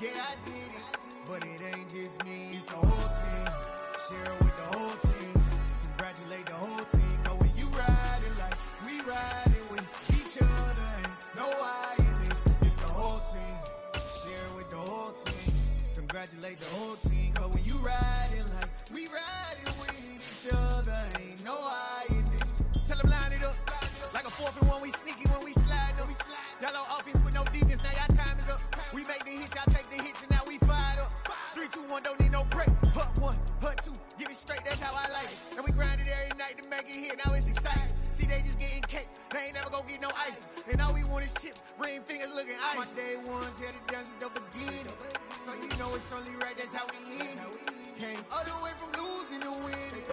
Yeah, I did it, but it ain't just me, it's the whole team. Share it with the whole team. Congratulate the whole team. Cause when you riding like we riding with each other, ain't no I in this. It's the whole team. Share it with the whole team. Congratulate the whole team. Cause when you riding like we riding with each other, ain't no I in this. Tell them line it up. Like a 4th and 1, we sneaky when we slide them. Y'all on offense with no defense, now y'all time is up. We make the hits, y'all take the hits, and now we fired up. 3, 2, 1, don't need no break. Hut 1, hut 2, give it straight, that's how I like it. And we grind it every night to make it hit, now it's exciting. See, they just getting cake, they ain't never gonna get no ice. And all we want is chips, ring fingers looking ice. My day ones had to dance at the beginning. So you know it's only right, that's how we end it. Came all the way from losing to winning.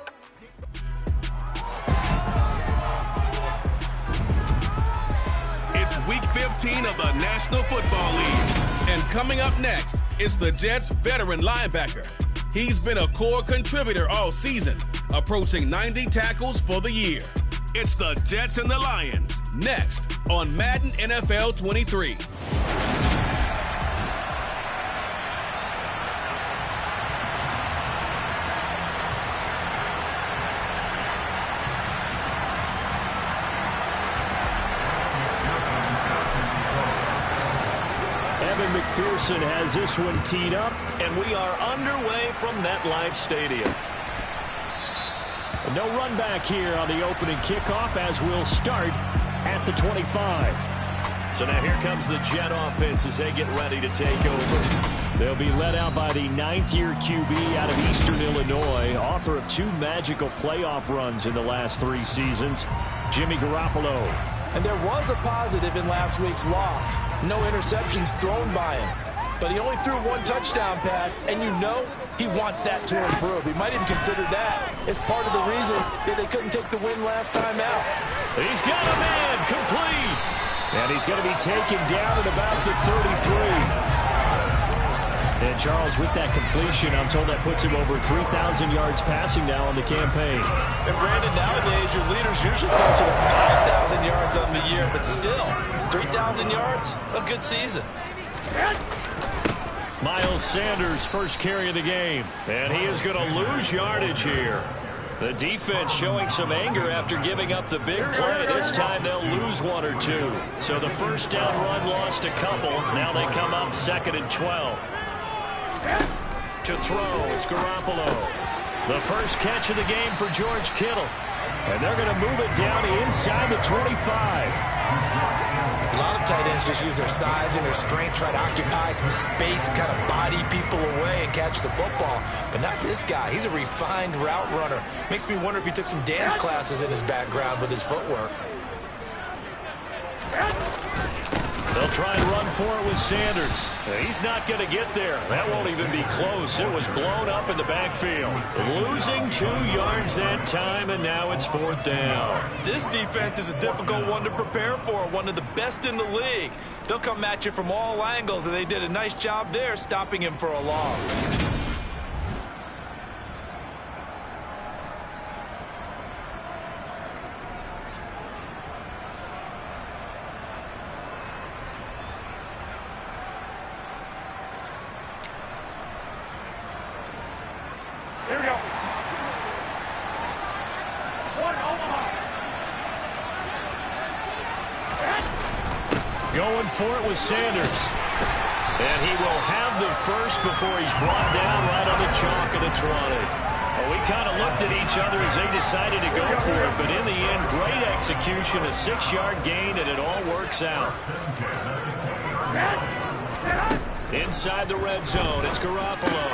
It's week 15 of the National Football League. And coming up next is the Jets' veteran linebacker. He's been a core contributor all season, approaching 90 tackles for the year. It's the Jets and the Lions, next on Madden NFL 23. McPherson has this one teed up, and we are underway from MetLife Stadium. No run back here on the opening kickoff as we'll start at the 25. So now here comes the Jet offense as they get ready to take over. They'll be led out by the 9th-year QB out of Eastern Illinois, author of 2 magical playoff runs in the last 3 seasons, Jimmy Garoppolo. And there was a positive in last week's loss. No interceptions thrown by him. But he only threw 1 touchdown pass, and you know he wants that to improve. He might even consider that as part of the reason that they couldn't take the win last time out. He's got a man complete. And he's going to be taken down at about the 33. And Charles, with that completion, I'm told that puts him over 3,000 yards passing now on the campaign. And Brandon, nowadays your leader's usually closer to 5,000 yards on the year, but still, 3,000 yards, a good season. Miles Sanders, first carry of the game, and he is going to lose yardage here. The defense showing some anger after giving up the big play. This time they'll lose 1 or 2. So the first down run lost a couple. Now they come up 2nd and 12. To throw, it's Garoppolo. The first catch of the game for George Kittle. And they're going to move it down inside the 25. A lot of tight ends just use their size and their strength, try to occupy some space and kind of body people away and catch the football. But not this guy. He's a refined route runner. Makes me wonder if he took some dance classes in his background with his footwork. They'll try and run for it with Sanders. He's not going to get there. That won't even be close. It was blown up in the backfield. Losing 2 yards that time, and now it's 4th down. This defense is a difficult one to prepare for, one of the best in the league. They'll come at you from all angles, and they did a nice job there stopping him for a loss. Going for it with Sanders. And he will have the first before he's brought down right on the chalk of the 20. Well, we kind of looked at each other as they decided to go for it, but in the end, great execution, a 6-yard gain, and it all works out. Inside the red zone, it's Garoppolo.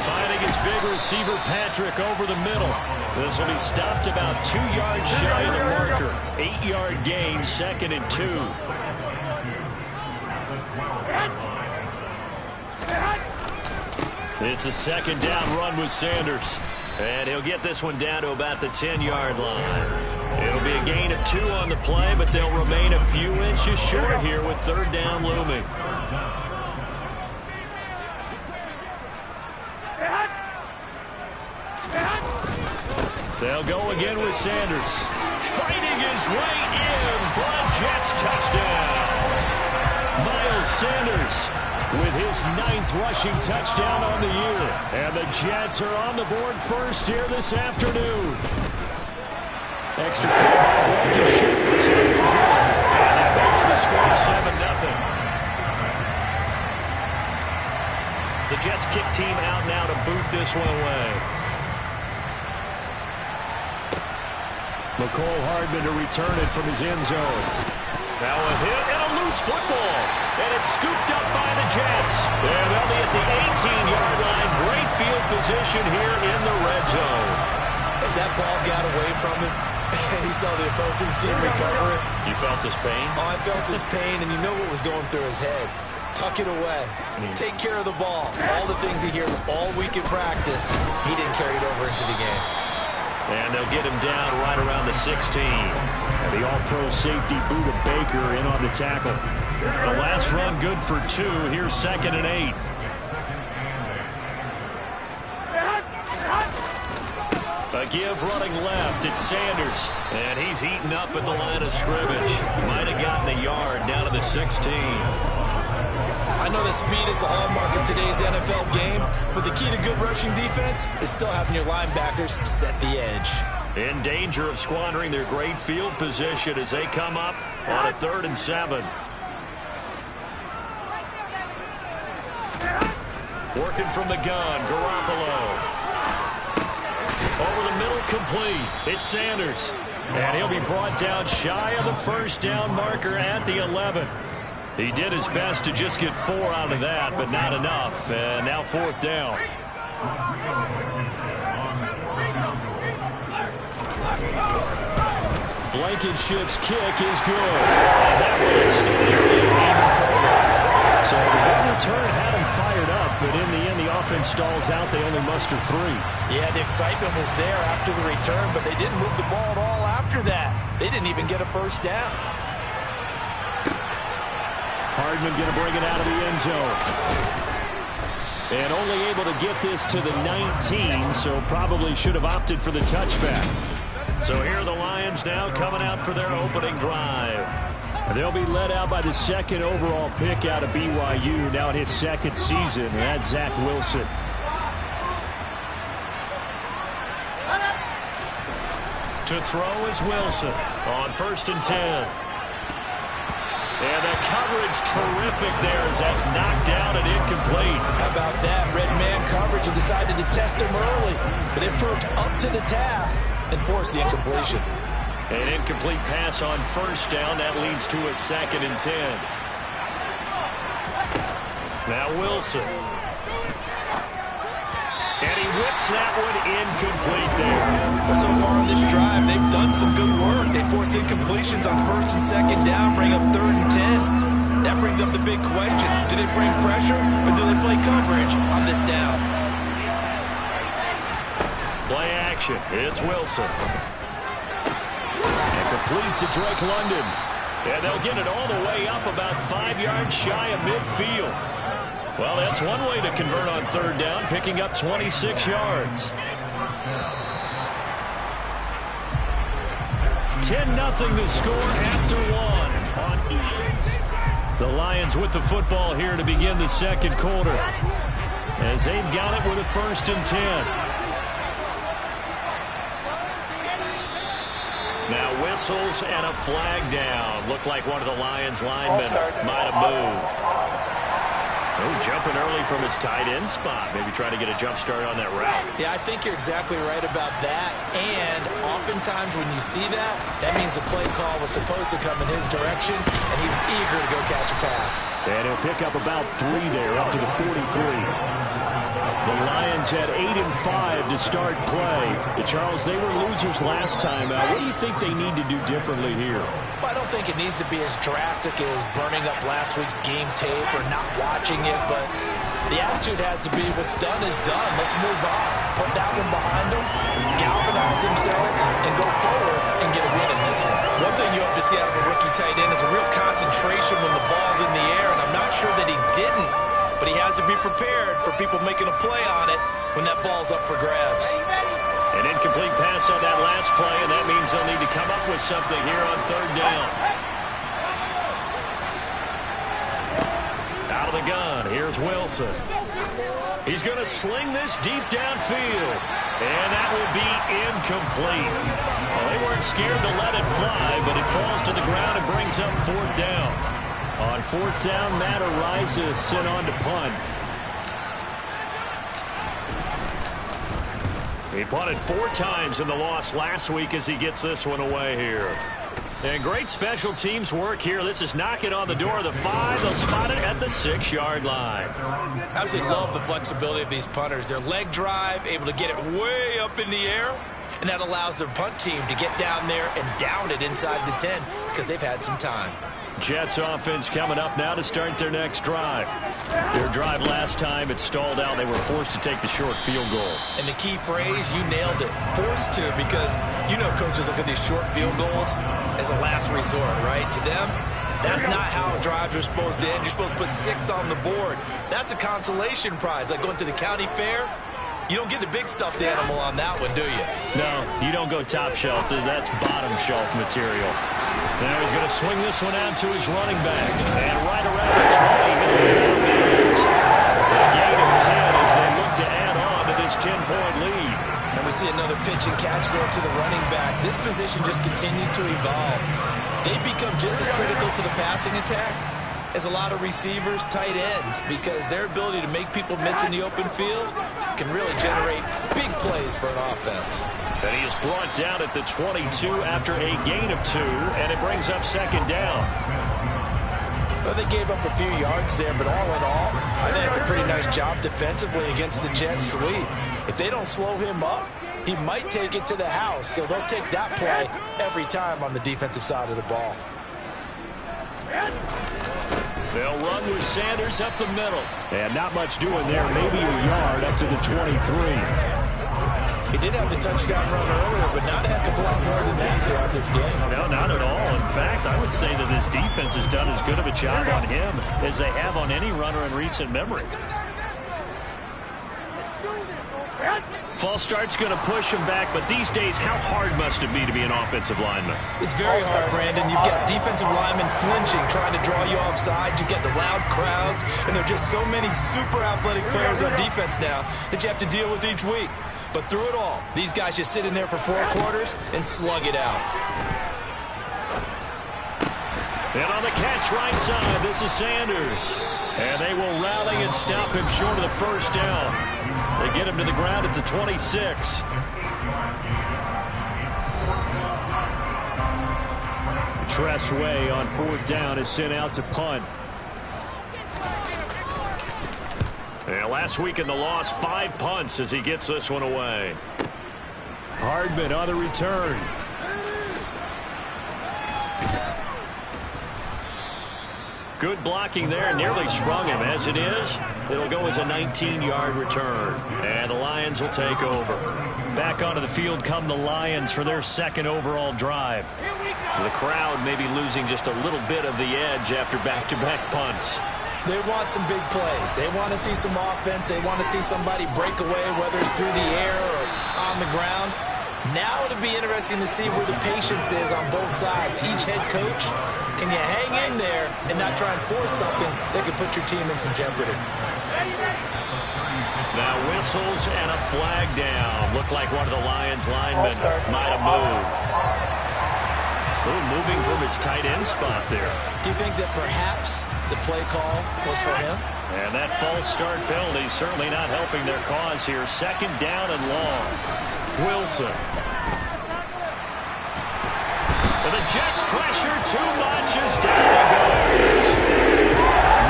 Finding his big receiver, Patrick, over the middle. This will be stopped about 2 yards shy of the marker. 8-yard gain, 2nd and 2. It's a 2nd down run with Sanders. And he'll get this one down to about the 10-yard line. It'll be a gain of 2 on the play, but they'll remain a few inches short here with 3rd down looming. They'll go again with Sanders. Fighting his way in for a Jets touchdown. Miles Sanders with his 9th rushing touchdown on the year. And the Jets are on the board first here this afternoon. Extra point by Blankenship is up and good. And that makes the score 7-0. The Jets kick team out now to boot this one away. McCole Hardman to return it from his end zone. Now a hit and a loose football. And it's scooped up by the Jets. And they'll be at the 18-yard line. Great field position here in the red zone. As that ball got away from him, and he saw the opposing team recover it. You felt his pain? Oh, I felt his pain, and you know what was going through his head. Tuck it away. Take care of the ball. All the things he heard all week in practice, he didn't carry it over into the game. And they'll get him down right around the 16. And the all-pro safety Buda Baker in on the tackle. The last run good for 2. Here's 2nd and 8. A give running left. It's Sanders. And he's heating up at the line of scrimmage. Might have gotten a yard down to the 16. I know that speed is the hallmark of today's NFL game, but the key to good rushing defense is still having your linebackers set the edge. In danger of squandering their great field position as they come up on a 3rd and 7. Working from the gun, Garoppolo. Over the middle, complete. It's Sanders. And he'll be brought down shy of the first down marker at the 11. He did his best to just get 4 out of that, but not enough. And now 4th down. Blankenship's kick is good. And that one is still nearly even forward. So the big return had him fired up, but in the end, the offense stalls out. They only muster 3. Yeah, the excitement was there after the return, but they didn't move the ball at all after that. They didn't even get a first down. Hardman going to bring it out of the end zone. And only able to get this to the 19, so probably should have opted for the touchback. So here are the Lions now coming out for their opening drive. They'll be led out by the 2nd overall pick out of BYU, now in his 2nd season, and that's Zach Wilson. To throw is Wilson on 1st and 10. And the coverage terrific there as that's knocked down and incomplete. How about that? Red man coverage and decided to test him early. But it proved up to the task and forced the incompletion. An incomplete pass on 1st down. That leads to a 2nd and 10. Now Wilson. And he whips that one incomplete there. Well, so far on this drive, they've done some good work. They force incompletions on 1st and 2nd down, bring up 3rd and 10. That brings up the big question. Do they bring pressure or do they play coverage on this down? Play action. It's Wilson. And complete to Drake London. And they'll get it all the way up about 5 yards shy of midfield. Well, that's one way to convert on 3rd down, picking up 26 yards. 10-0 the score after 1 on Eagles. The Lions with the football here to begin the 2nd quarter, as they've got it with a 1st and 10. Now whistles and a flag down. Looked like one of the Lions linemen might have moved. Oh, jumping early from his tight end spot. Maybe trying to get a jump start on that route. Yeah, I think you're exactly right about that. And oftentimes when you see that, that means the play call was supposed to come in his direction, and he was eager to go catch a pass. And he'll pick up about 3 there, up to the 43. The Lions had 8 and 5 to start play. Charles, they were losers last time out. What do you think they need to do differently here? Well, I don't think it needs to be as drastic as burning up last week's game tape or not watching it, but the attitude has to be what's done is done. Let's move on. Put that one behind them, galvanize themselves, and go forward and get a win in this one. One thing you have to see out of a rookie tight end is a real concentration when the ball's in the air, and I'm not sure that he didn't, but he has to be prepared for people making a play on it when that ball's up for grabs. An incomplete pass on that last play, and that means they'll need to come up with something here on 3rd down. Out of the the gun. Here's Wilson. He's going to sling this deep downfield. And that will be incomplete. Well, they weren't scared to let it fly, but it falls to the ground and brings up 4th down. On 4th down, Matt Ariza sent on to punt. He punted 4 times in the loss last week as he gets this one away here. And great special teams work here. This is knocking on the door of the 5. They'll spot it at the 6-yard line. Absolutely love the flexibility of these punters. Their leg drive, able to get it way up in the air, and that allows their punt team to get down there and down it inside the 10 because they've had some time. Jets offense coming up now to start their next drive. Their drive last time, it stalled out. They were forced to take the short field goal. And the key phrase, you nailed it, forced to, because you know coaches look at these short field goals as a last resort, right? To them, that's not how drives are supposed to end. You're supposed to put 6 on the board. That's a consolation prize, like going to the county fair. You don't get the big stuffed animal on that one, do you? No, you don't go top shelf. That's bottom shelf material. Now he's going to swing this one out to his running back. And right around the 20. A gain of 10 as they look to add on to this 10-point lead. And we see another pitch and catch there to the running back. This position just continues to evolve. They become just as critical to the passing attack as a lot of receivers, tight ends, because their ability to make people miss in the open field can really generate big plays for an offense. And he is brought down at the 22 after a gain of 2, and it brings up 2nd down. Well, they gave up a few yards there, but all in all, I think it's a pretty nice job defensively against the Jets sweep. If they don't slow him up, he might take it to the house, so they'll take that play every time on the defensive side of the ball. They'll run with Sanders up the middle. And not much doing there, maybe a yard up to the 23. He did have the touchdown run earlier, but not a heck of a lot more than that throughout this game. No, not at all. In fact, I would say that this defense has done as good of a job on him as they have on any runner in recent memory. False start's going to push him back, but these days, how hard must it be to be an offensive lineman? It's very hard, Brandon. You've got defensive linemen flinching, trying to draw you offside. You've got the loud crowds, and there are just so many super athletic players on defense now that you have to deal with each week. But through it all, these guys just sit in there for 4 quarters and slug it out. And on the catch right side, this is Sanders. And they will rally and stop him short of the 1st down. They get him to the ground at the 26. Tressway on 4th down is sent out to punt. And last week in the loss, 5 punts as he gets this one away. Hardman on the return. Good blocking there, nearly sprung him. As it is, it'll go as a 19-yard return. And the Lions will take over. Back onto the field come the Lions for their 2nd overall drive. The crowd may be losing just a little bit of the edge after back-to-back punts. They want some big plays. They want to see some offense. They want to see somebody break away, whether it's through the air or on the ground. Now it'll be interesting to see where the patience is on both sides. Each head coach, can you hang in there and not try and force something that could put your team in some jeopardy? Now whistles and a flag down. Looked like one of the Lions linemen might have moved. A little moving from his tight end spot there. Do you think that perhaps the play call was for him? And that false start penalty certainly not helping their cause here. 2nd down and long. Wilson. And the Jets pressure too much as down he goes.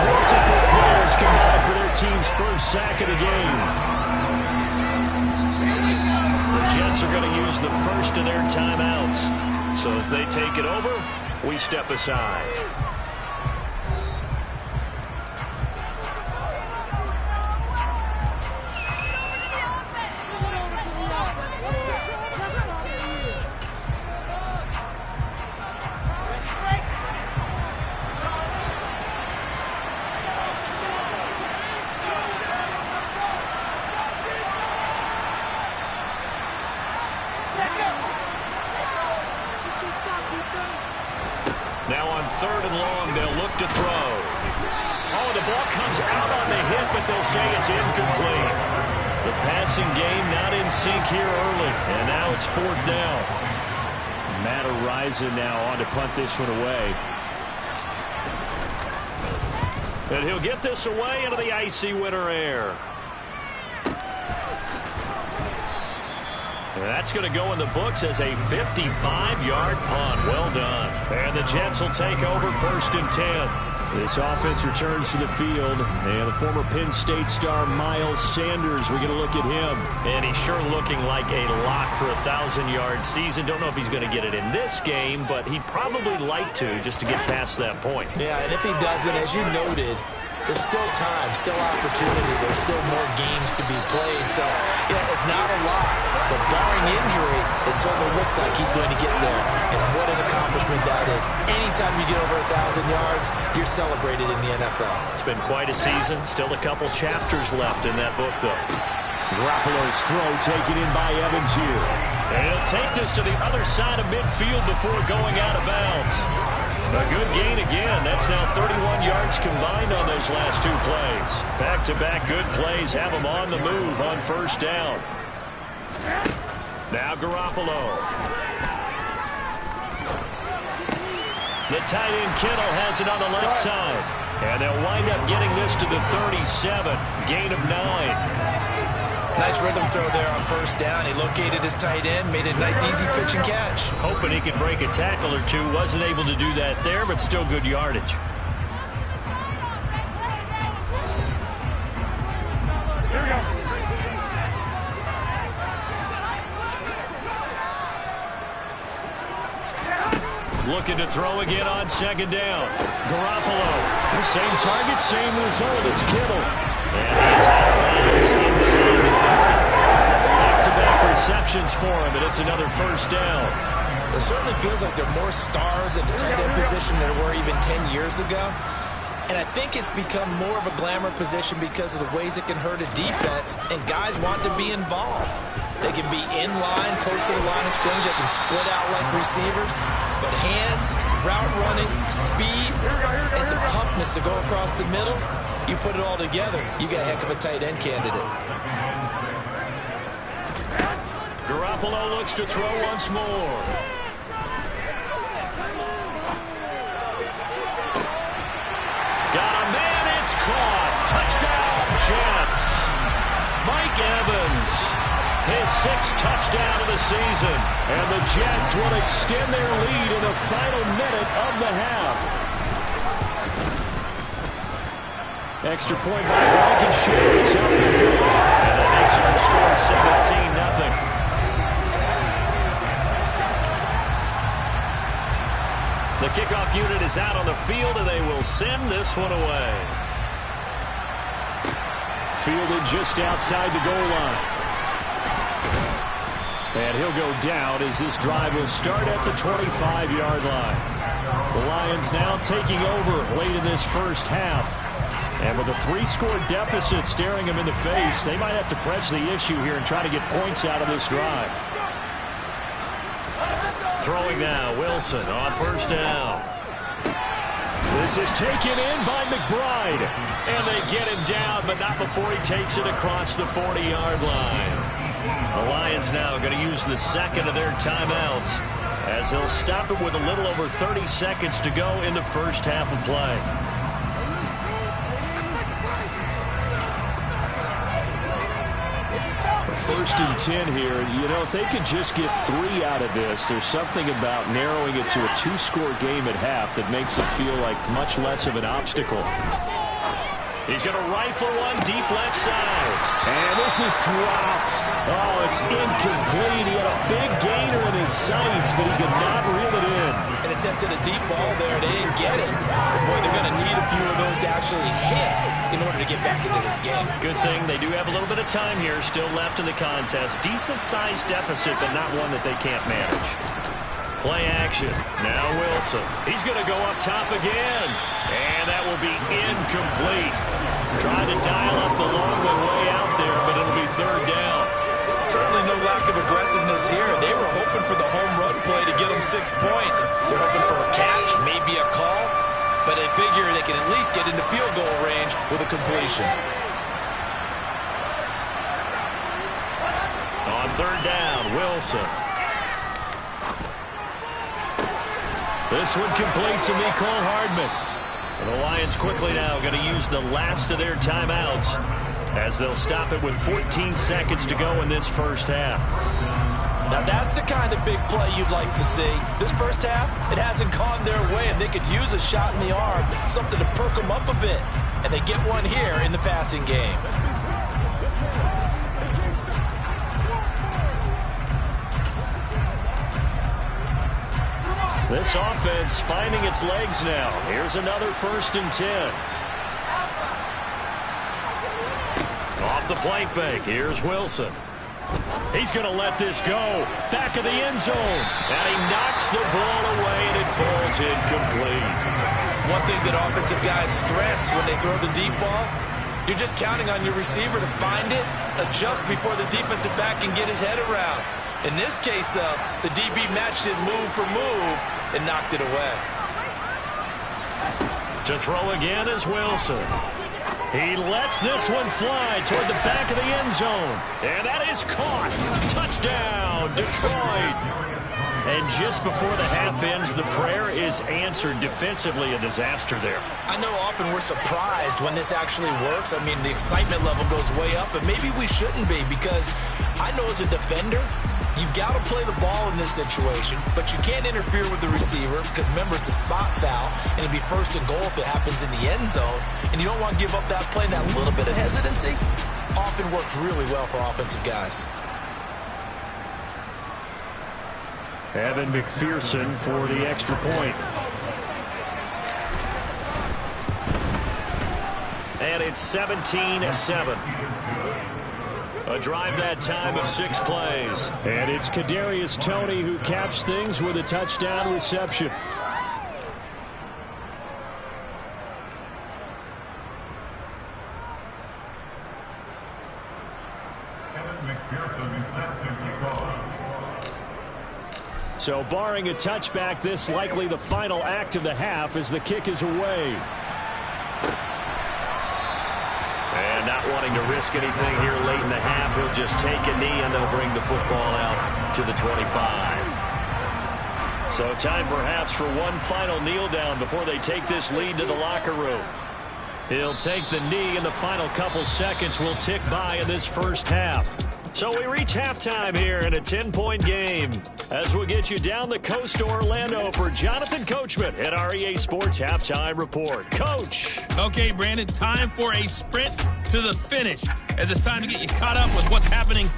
Multiple players combined for their team's 1st sack of the game. The Jets are going to use the 1st of their timeouts. So as they take it over, we step aside. Now on 3rd and long, they'll look to throw. Oh, the ball comes but they'll say it's incomplete. The passing game not in sync here early, and now it's 4th down. Matt Araiza now on to punt this one away. And he'll get this away into the icy winter air. And that's going to go in the books as a 55-yard punt. Well done. And the Jets will take over 1st and 10. This offense returns to the field, and the former Penn State star Miles Sanders, we're going to look at him. And he's sure looking like a lock for a 1,000-yard season. Don't know if he's going to get it in this game, but he'd probably like to just to get past that point. Yeah, and if he doesn't, as you noted, there's still time, still opportunity. There's still more games to be played. So, yeah, it's not a lot. But barring injury, it certainly looks like he's going to get there. And what an accomplishment that is. Anytime you get over 1,000 yards, you're celebrated in the NFL. It's been quite a season. Still a couple chapters left in that book, though. Garoppolo's throw taken in by Evans here. And he'll take this to the other side of midfield before going out of bounds. A good gain again. That's now 31 yards combined on those last 2 plays. Back-to-back good plays have them on the move on 1st down. Now Garoppolo. The tight end Kittle has it on the left side. And they'll wind up getting this to the 37. Gain of 9. Nice rhythm throw there on 1st down. He located his tight end, made a nice easy pitch and catch. Hoping he could break a tackle or two. Wasn't able to do that there, but still good yardage. Here we go. Looking to throw again on 2nd down. Garoppolo. The same target, same result. It's Kittle. And he's out of bounds inside the 5. Back-to-back receptions for him, and it's another 1st down. It certainly feels like there are more stars at the tight end position than there were even 10 years ago. And I think it's become more of a glamour position because of the ways it can hurt a defense, and guys want to be involved. They can be in line, close to the line of scrimmage. They can split out like receivers. But hands, route running, speed, and some toughness to go across the middle, you put it all together, you got a heck of a tight end candidate. Garoppolo looks to throw once more. Got a man, it's caught. Touchdown, Jets. Mike Evans, his 6th touchdown of the season. And the Jets will extend their lead in the final minute of the half. Extra point by Blankenship is up and good. And that makes our score 17-0. The kickoff unit is out on the field, and they will send this one away. Fielded just outside the goal line. And he'll go down as this drive will start at the 25-yard line. The Lions now taking over late in this 1st half. And with a 3-score deficit staring them in the face, they might have to press the issue here and try to get points out of this drive. Throwing now, Wilson on 1st down. This is taken in by McBride. And they get him down, but not before he takes it across the 40-yard line. The Lions now going to use the 2nd of their timeouts as they'll stop it with a little over 30 seconds to go in the 1st half of play. 1st and 10 here. You know, if they could just get 3 out of this, there's something about narrowing it to a 2-score game at half that makes it feel like much less of an obstacle. He's going to rifle one deep left side. And this is dropped. Oh, it's incomplete. He had a big gainer in his sights, but he could not reel it in. And attempted a deep ball there. They didn't get it. But boy, they're going to need a few of those to actually hit in order to get back into this game. Good thing they do have a little bit of time here still left in the contest. Decent-sized deficit, but not one that they can't manage. Play action. Now Wilson. He's going to go up top again. And that will be incomplete. Trying to dial up the long way out there, but it'll be 3rd down. Certainly no lack of aggressiveness here. They were hoping for the home run play to get them 6 points. They're hoping for a catch, maybe a call, but they figure they can at least get into field goal range with a completion. third down, Wilson. This one complete to Mecole Hardman. And the Lions quickly now going to use the last of their timeouts as they'll stop it with 14 seconds to go in this first half. Now that's the kind of big play you'd like to see. This first half, it hasn't gone their way, and they could use a shot in the arm, something to perk them up a bit. And they get one here in the passing game. This offense finding its legs now. Here's another 1st and 10. Off the play fake. Here's Wilson. He's going to let this go. Back of the end zone. And he knocks the ball away, and it falls incomplete. One thing that offensive guys stress when they throw the deep ball, you're just counting on your receiver to find it, adjust before the defensive back can get his head around. In this case, though, the DB matched it move for move and knocked it away. To throw again is Wilson. He lets this one fly toward the back of the end zone. And that is caught. Touchdown, Detroit. And just before the half ends, the prayer is answered. Defensively, a disaster there. I know often we're surprised when this actually works. I mean, the excitement level goes way up, but maybe we shouldn't be, because I know as a defender, you've got to play the ball in this situation, but you can't interfere with the receiver because, remember, it's a spot foul, and it'd be 1st and goal if it happens in the end zone, and you don't want to give up that play. And that little bit of hesitancy often works really well for offensive guys. Evan McPherson for the extra point. And it's 17-7. A drive that time of 6 plays. And it's Kadarius Toney who caps things with a touchdown reception. So barring a touchback, this likely the final act of the half as the kick is away. And not wanting to risk anything here late in the half, he'll just take a knee and they'll bring the football out to the 25. So time perhaps for one final kneel down before they take this lead to the locker room. He'll take the knee, and the final couple seconds will tick by in this first half. So we reach halftime here in a 10-point game as we'll get you down the coast to Orlando for Jonathan Coachman at our EA Sports Halftime Report. Coach. Okay, Brandon, time for a sprint to the finish as it's time to get you caught up with what's happening.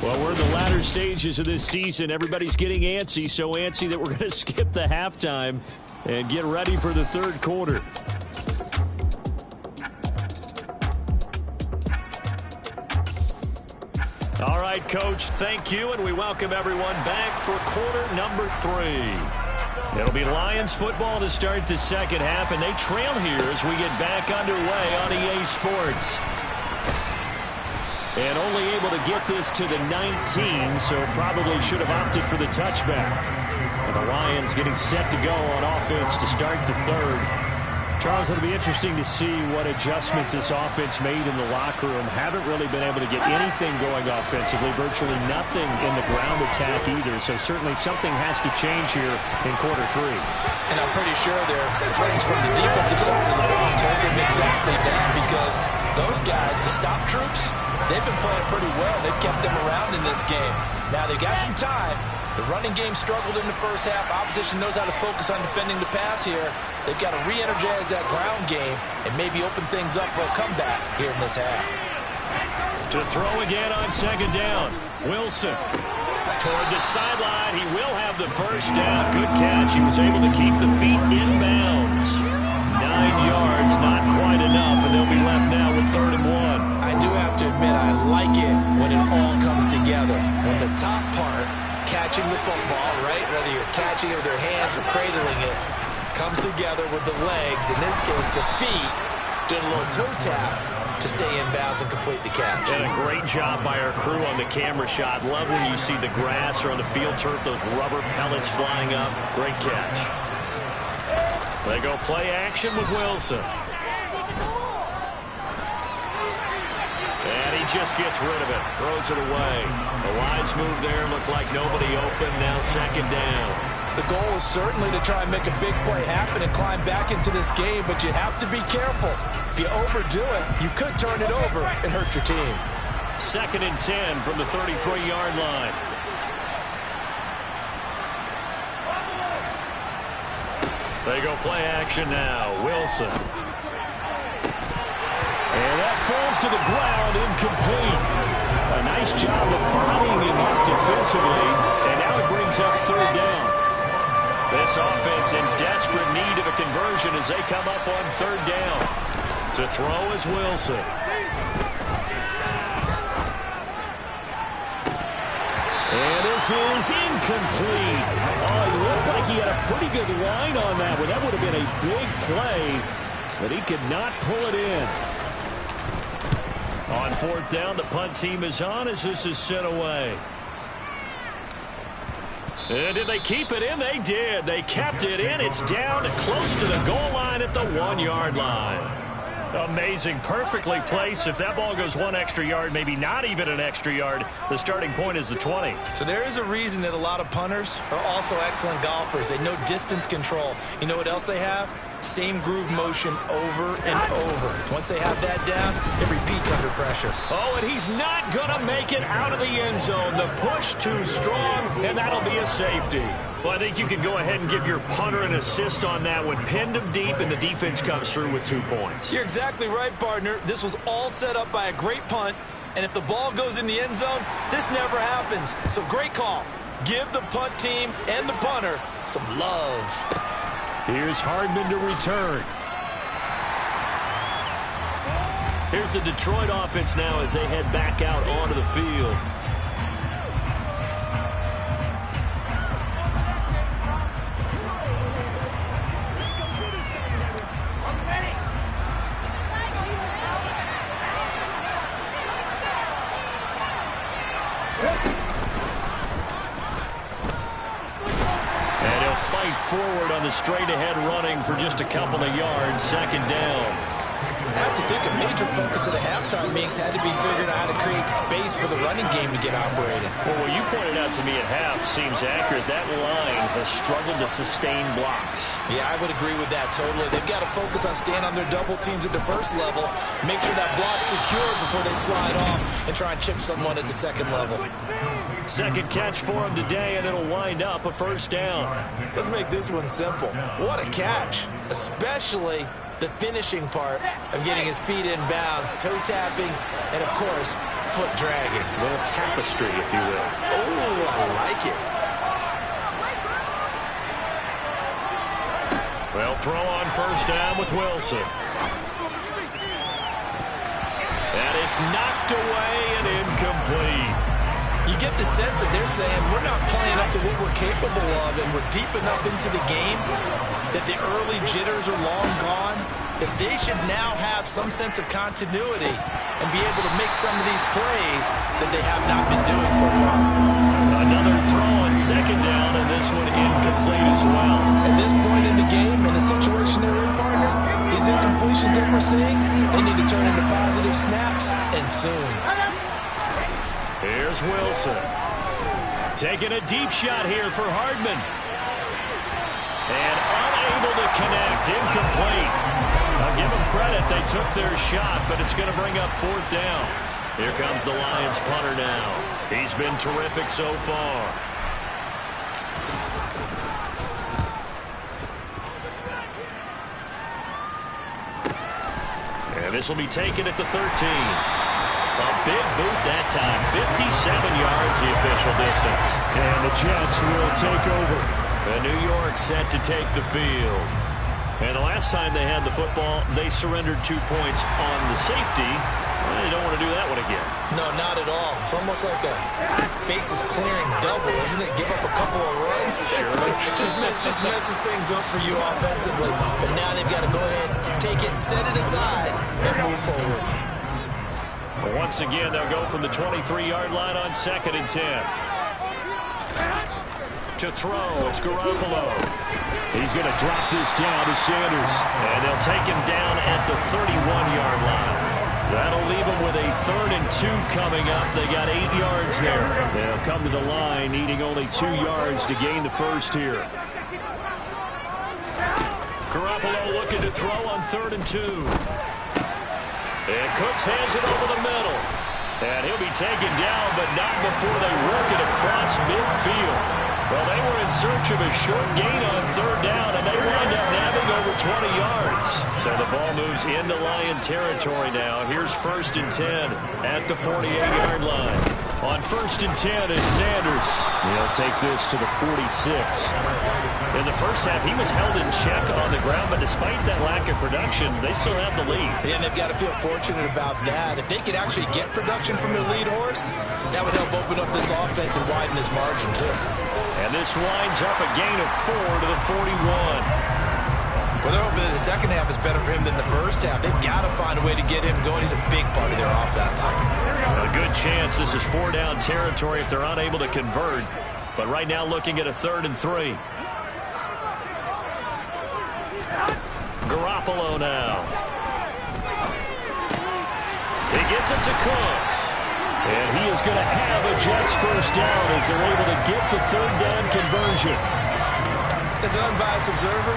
Well, we're in the latter stages of this season. Everybody's getting antsy, so antsy that we're going to skip the halftime and get ready for the third quarter. All right, Coach, thank you, and we welcome everyone back for quarter number 3. It'll be Lions football to start the second half, and they trail here as we get back underway on EA Sports. And only able to get this to the 19, so probably should have opted for the touchback. And the Lions getting set to go on offense to start the third. Charles, it'll be interesting to see what adjustments this offense made in the locker room. Haven't really been able to get anything going offensively, virtually nothing in the ground attack either. So certainly something has to change here in quarter 3. And I'm pretty sure their friends from the defensive side of the ball told them exactly that, because those guys, the stop troops, they've been playing pretty well. They've kept them around in this game. Now they've got some time. The running game struggled in the first half. Opposition knows how to focus on defending the pass here. They've got to re-energize that ground game and maybe open things up for a comeback here in this half. To throw again on second down. Wilson toward the sideline. He will have the first down. Good catch. He was able to keep the feet in bounds. 9 yards, not quite enough, and they'll be left now with 3rd and 1. I do have to admit, I like it when it all comes together. When the top part, catching the football, right, whether you're catching it with your hands or cradling it, comes together with the legs, in this case the feet, doing a little toe tap to stay in bounds and complete the catch. And a great job by our crew on the camera shot. Love when you see the grass or on the field turf, those rubber pellets flying up. Great catch. They go play action with Wilson. And he he just gets rid of it, throws it away. A wise move there, looked like nobody open, now second down. The goal is certainly to try and make a big play happen and climb back into this game, but you have to be careful. If you overdo it, you could turn it over and hurt your team. 2nd and 10 from the 33-yard line. They go play action now. Wilson. And that falls to the ground, incomplete. A nice job of bodying him up defensively, and now it brings up 3rd down. This offense in desperate need of a conversion as they come up on 3rd down. To throw is Wilson. And this is incomplete. Oh, it looked like he had a pretty good line on that one. That would have been a big play, but he could not pull it in. On 4th down, the punt team is on as this is sent away. And did they keep it in? They did. They kept it in. It's down close to the goal line at the 1-yard line. Amazing. Perfectly placed. If that ball goes 1 extra yard, maybe not even an extra yard, the starting point is the 20. So there is a reason that a lot of punters are also excellent golfers. They know distance control. You know what else they have? Same groove motion over and over. Once they have that down, it repeats under pressure. Oh, and he's not going to make it out of the end zone. The push too strong, and that'll be a safety. Well, I think you can go ahead and give your punter an assist on that one. Pinned him deep, and the defense comes through with 2 points. You're exactly right, partner. This was all set up by a great punt, and if the ball goes in the end zone, this never happens. So great call. Give the punt team and the punter some love. Here's Hardman to return. Here's the Detroit offense now as they head back out onto the field. Forward on the straight-ahead running for just a couple of yards. 2nd down. I have to think a major focus of the halftime meetings had to be figuring out how to create space for the running game to get operated. Well, what you pointed out to me at half seems accurate. That line has struggled to sustain blocks. Yeah, I would agree with that totally. They've got to focus on staying on their double teams at the first level, make sure that block's secure before they slide off and try and chip someone at the 2nd level. 2nd catch for him today, and it'll wind up a 1st down. Let's make this one simple. What a catch, especially the finishing part of getting his feet in bounds, toe tapping, and of course, foot dragging. A little tapestry, if you will. Oh, I like it. Well, throw on 1st down with Wilson. And it's knocked away and incomplete. You get the sense that they're saying we're not playing up to what we're capable of, and we're deep enough into the game that the early jitters are long gone, that they should now have some sense of continuity and be able to make some of these plays that they have not been doing so far. Another throw on 2nd down, and this one incomplete as well. At this point in the game, in the situation they're in, partner, these incompletions that we're seeing, they need to turn into positive snaps, and soon. Here's Wilson. Taking a deep shot here for Hardman. And unable to connect. Incomplete. I'll give them credit. They took their shot, but it's going to bring up 4th down. Here comes the Lions punter now. He's been terrific so far. And this will be taken at the 13. A big boot that time. 57 yards the official distance. And the Jets will take over. And New York set to take the field. And the last time they had the football, they surrendered 2 points on the safety. Well, they don't want to do that one again. No, not at all. It's almost like a bases clearing double, isn't it? Give up a couple of runs. Sure. just messes things up for you offensively. But now they've got to go ahead, take it, set it aside, and move forward. Once again, they'll go from the 23-yard line on 2nd and 10. To throw, it's Garoppolo. He's going to drop this down to Sanders. And they'll take him down at the 31-yard line. That'll leave them with a 3rd and 2 coming up. They got 8 yards there. They'll come to the line needing only 2 yards to gain the first here. Garoppolo looking to throw on 3rd and 2. And Cooks hands it over the middle. And he'll be taken down, but not before they work it across midfield. Well, they were in search of a short gain on 3rd down, and they wind up nabbing over 20 yards. So the ball moves into Lion territory now. Here's 1st and 10 at the 48-yard line. On 1st and 10, it's Sanders. He'll take this to the 46. In the first half, he was held in check on the ground, but despite that lack of production, they still have the lead. And they've got to feel fortunate about that. If they could actually get production from their lead horse, that would help open up this offense and widen this margin, too. And this winds up a gain of 4 to the 41. Well, they're hoping that the second half is better for him than the first half. They've got to find a way to get him going. He's a big part of their offense. A good chance this is 4-down territory if they're unable to convert. But right now looking at a 3rd and 3. Garoppolo now. He gets it to Cooks. And he is going to have a Jets first down as they're able to get the 3rd down conversion. As an unbiased observer,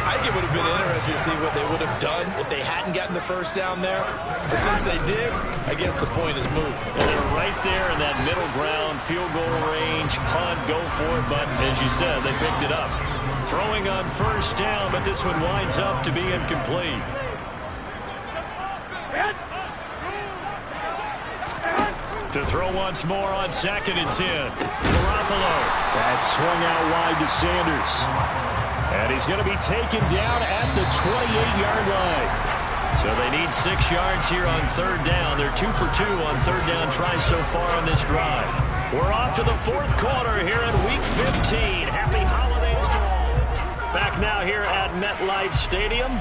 I think it would have been interesting to see what they would have done if they hadn't gotten the first down there. But since they did, I guess the point is moot. And they're right there in that middle ground, field goal range, punt, go for it. But as you said, they picked it up. Throwing on 1st down, but this one winds up to be incomplete. To throw once more on 2nd and 10. Garoppolo. That's swung out wide to Sanders. And he's going to be taken down at the 28-yard line. So they need 6 yards here on 3rd down. They're 2 for 2 on 3rd down tries so far on this drive. We're off to the 4th quarter here in Week 15. Happy holidays to all. Back now here at MetLife Stadium.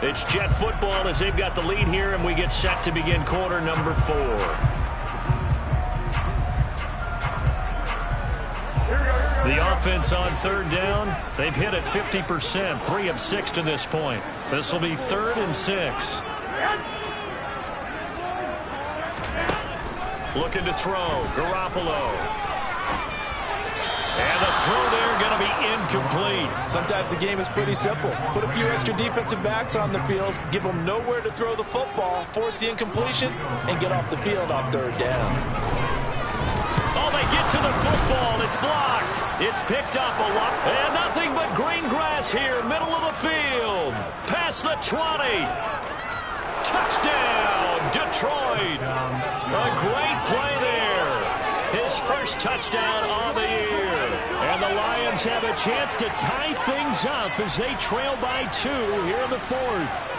It's Jet football as they've got the lead here, and we get set to begin quarter number 4. The offense on 3rd down, they've hit it 50%, 3 of 6 to this point. This will be 3rd and 6. Looking to throw, Garoppolo. And the throw there going to be incomplete. Sometimes the game is pretty simple. Put a few extra defensive backs on the field, give them nowhere to throw the football, force the incompletion, and get off the field on 3rd down. Oh, they get to the football. It's blocked. It's picked up a lot. And nothing but green grass here, middle of the field. Past the 20. Touchdown, Detroit. A great play there. His first touchdown of the year. And the Lions have a chance to tie things up as they trail by 2 here in the 4th.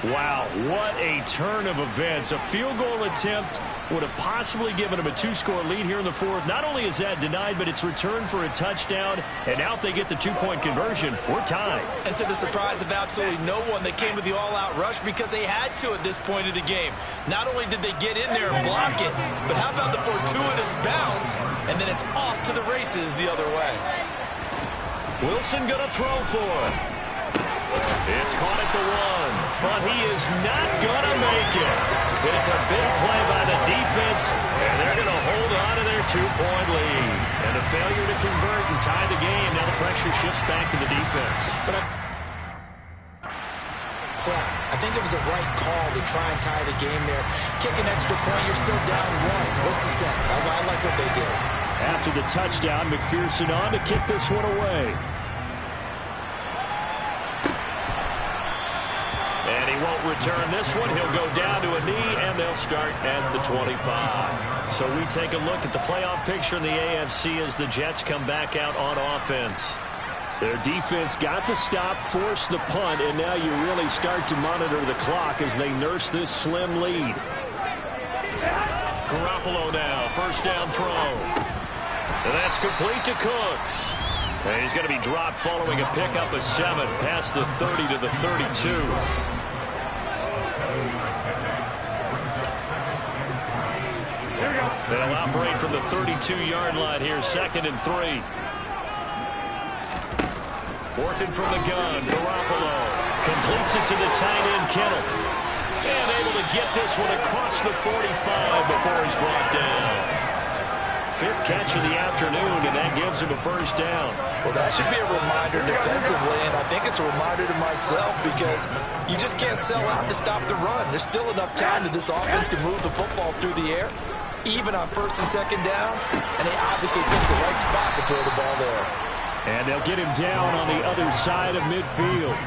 Wow, what a turn of events. A field goal attempt would have possibly given them a 2-score lead here in the 4th. Not only is that denied, but it's returned for a touchdown. And now if they get the 2-point conversion, we're tied. And to the surprise of absolutely no one, they came with the all-out rush because they had to at this point of the game. Not only did they get in there and block it, but how about the fortuitous bounce? And then it's off to the races the other way. Wilson going to throw for it. It's caught at the 1, but he is not going to make it. It's a big play by the defense, and they're going to hold on to their 2-point lead. And a failure to convert and tie the game. Now the pressure shifts back to the defense. I think it was the right call to try and tie the game there. Kick an extra point, you're still down 1. What's the sense? I like what they did. After the touchdown, McPherson on to kick this one away. And he won't return this one. He'll go down to a knee, and they'll start at the 25. So we take a look at the playoff picture in the AFC as the Jets come back out on offense. Their defense got the stop, forced the punt, and now you really start to monitor the clock as they nurse this slim lead. Garoppolo now, first down throw. And that's complete to Cooks. And he's going to be dropped following a pickup of 7 past the 30 to the 32. They'll operate from the 32-yard line here, 2nd and 3. Working from the gun, Garoppolo completes it to the tight end, Kittle. And able able to get this one across the 45 before he's brought down. 5th catch of the afternoon, and that gives him a first down. Well, that should be a reminder defensively, and I think it's a reminder to myself because you just can't sell out to stop the run. There's still enough time that this offense can move the football through the air, even on 1st and 2nd downs, and they obviously picked the right spot to throw the ball there. And they'll get him down on the other side of midfield.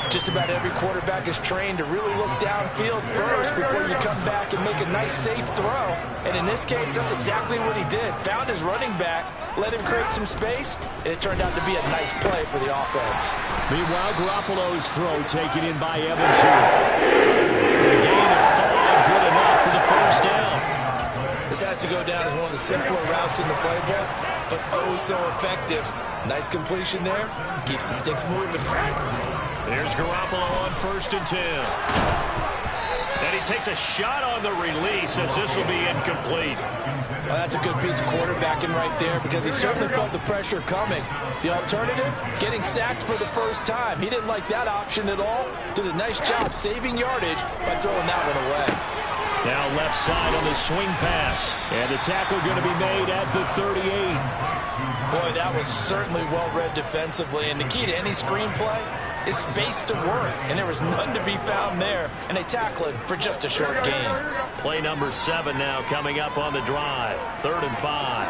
Just about every quarterback is trained to really look downfield first before you come back and make a nice, safe throw. And in this case, that's exactly what he did. Found his running back, let him create some space, and it turned out to be a nice play for the offense. Meanwhile, Garoppolo's throw taken in by Evans here. A gain of 5, good enough for the first down. This has to go down as one of the simpler routes in the playbook, but oh so effective. Nice completion there. Keeps the sticks moving. There's Garoppolo on 1st and 10. And he takes a shot on the release as this will be incomplete. Well, that's a good piece of quarterbacking right there because he certainly felt the pressure coming. The alternative, getting sacked for the first time. He didn't like that option at all. Did a nice job saving yardage by throwing that one away. Now left side on the swing pass. And the tackle going to be made at the 38. Boy, that was certainly well-read defensively. And the key to any screenplay is space to work. And there was none to be found there. And they tackle it for just a short gain. Play number 7 now coming up on the drive. 3rd and 5.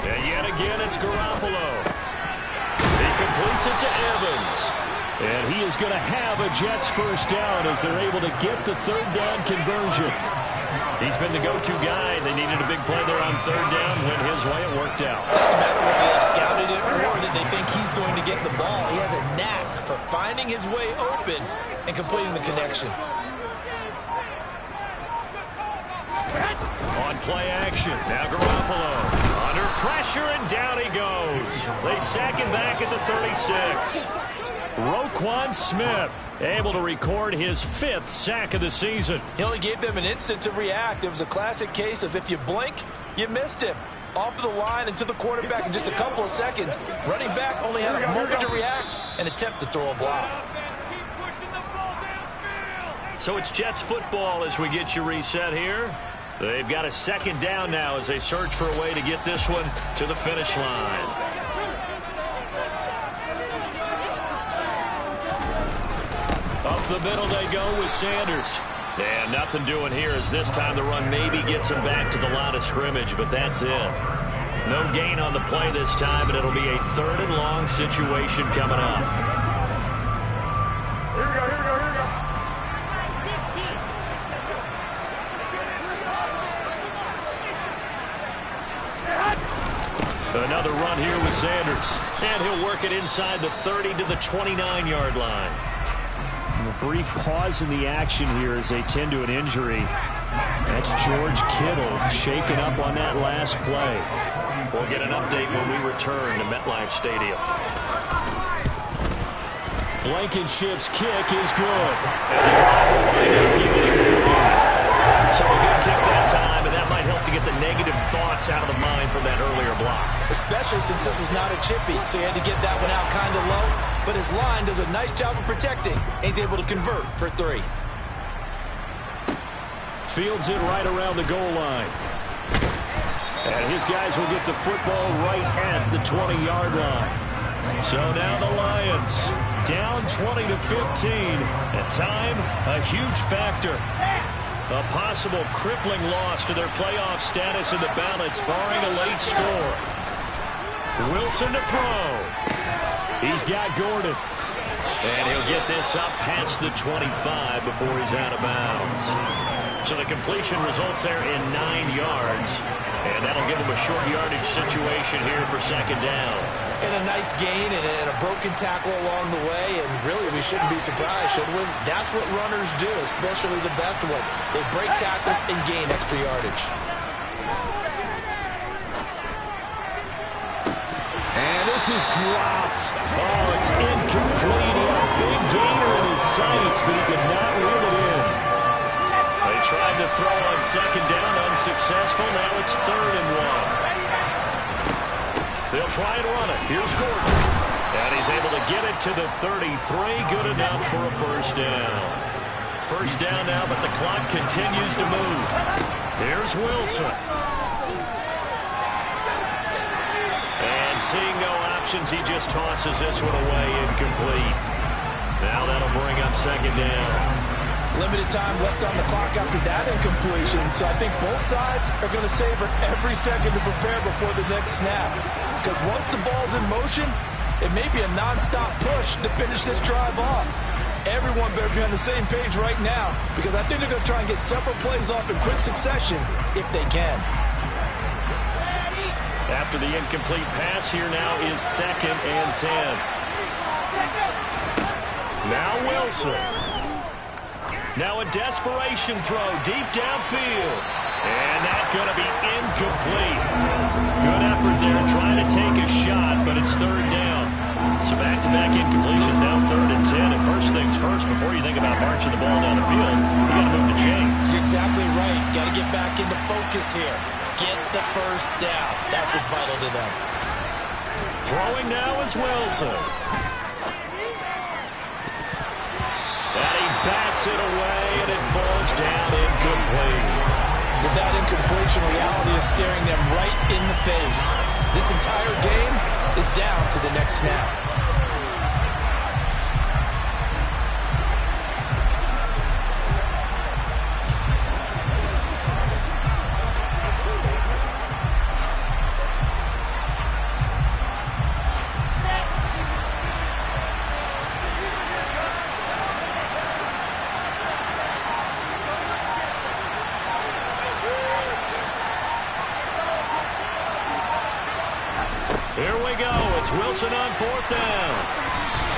And yet again, it's Garoppolo. He completes it to Evans. And he is going to have a Jets first down as they're able to get the 3rd down conversion. He's been the go-to guy. They needed a big play there on 3rd down. Went his way. It worked out. Doesn't matter whether they scouted it or that they think he's going to get the ball. He has a knack for finding his way open and completing the connection. On play action. Now Garoppolo. Under pressure, and down he goes. They sack him back at the 36. Roquan Smith able to record his 5th sack of the season. He only gave them an instant to react. It was a classic case of if you blink, you missed him. Off of the line and to the quarterback in just a couple of seconds. Running back only had a moment to react and attempt to throw a block. So it's Jets football as we get you reset here. They've got a 2nd down now as they search for a way to get this one to the finish line. Up the middle they go with Sanders. And nothing doing here as this time the run maybe gets him back to the line of scrimmage, but that's it. No gain on the play this time, and it'll be a 3rd and long situation coming up. Here we go. Another run here with Sanders. And he'll work it inside the 30 to the 29-yard line. A brief pause in the action here as they tend to an injury. That's George Kittle shaken up on that last play. We'll get an update when we return to MetLife Stadium. Blankenship's kick is good. And the drive will wind up evening 3. So a good kick that time, and that might help to get the negative thoughts out of the mind from that earlier block. Especially since this was not a chippy, so he had to get that one out kind of low. But his line does a nice job of protecting, and he's able to convert for 3. Fields it right around the goal line. And his guys will get the football right at the 20-yard line. So now the Lions down 20 to 15. At time, a huge factor. A possible crippling loss to their playoff status in the balance, barring a late score. Wilson to throw. He's got Gordon. And he'll get this up past the 25 before he's out of bounds. So the completion results there in 9 yards. And that'll give him a short yardage situation here for 2nd down. And a nice gain and a broken tackle along the way. And really, we shouldn't be surprised, should we? That's what runners do, especially the best ones. They break tackles and gain extra yardage. And this is dropped. Oh, it's incomplete. He had a big gainer in his sights, but he could not reel it in. They tried to throw on 2nd down, unsuccessful. Now it's 3rd and 1. They'll try and run it. Here's Gordon. And And he's able to get it to the 33. Good enough for a first down. First down now, but the clock continues to move. Here's Wilson. And seeing no options, he just tosses this one away, incomplete. Now that'll bring up second down. Limited time left on the clock after that incompletion, so I think both sides are going to savor every second to prepare before the next snap. Because once the ball's in motion, it may be a non-stop push to finish this drive off. Everyone better be on the same page right now, because I think they're going to try and get several plays off in quick succession if they can. After the incomplete pass, here now is 2nd and 10. Now Wilson. Now a desperation throw deep downfield. And that's going to be incomplete. Good effort there trying to take a shot, but it's third down. So back-to-back incompletions, now 3rd and 10. And first things first, before you think about marching the ball down the field, you got to move the chains. You're exactly right. Got to get back into focus here. Get the first down. That's what's vital to them. Throwing now is Wilson. And he bats it away, and it falls down incomplete. With that incompletion, reality is staring them right in the face. This entire game is down to the next snap. Here we go. It's Wilson on 4th down.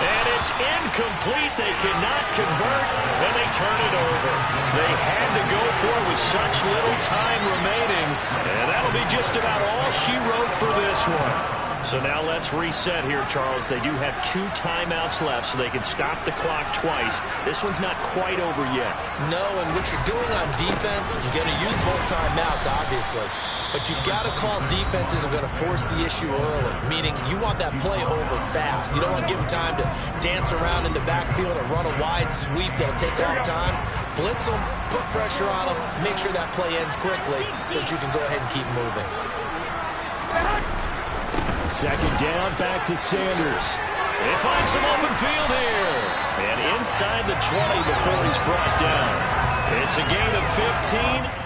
And it's incomplete. They cannot convert, and they turn it over. They had to go for it with such little time remaining. And that'll be just about all she wrote for this one. So now let's reset here, Charles. They do have 2 timeouts left, so they can stop the clock twice. This one's not quite over yet. No, and what you're doing on defense, you're going to use both timeouts, obviously. But you've got to call defenses are going to force the issue early, meaning you want that play over fast. You don't want to give them time to dance around in the backfield or run a wide sweep that'll take off time. Blitz them, put pressure on them, make sure that play ends quickly so that you can go ahead and keep moving. Second down, back to Sanders. They find some open field here. And inside the 20 before he's brought down. It's a gain of 15.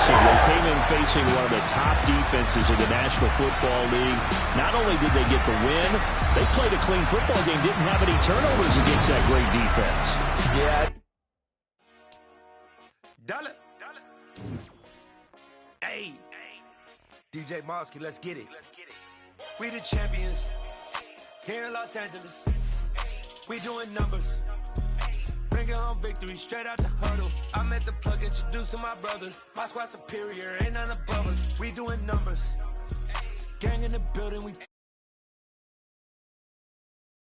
They came in facing one of the top defenses in the National Football League. Not only did they get the win, they played a clean football game, didn't have any turnovers against that great defense. Yeah. Hey, DJ Mosky, let's get it. We the champions here in Los Angeles. We doing numbers. Bringing home victory straight out the huddle. I'm at the plug, introduced to my brother. My squad superior, ain't none above us. We doing numbers. Gang in the building, we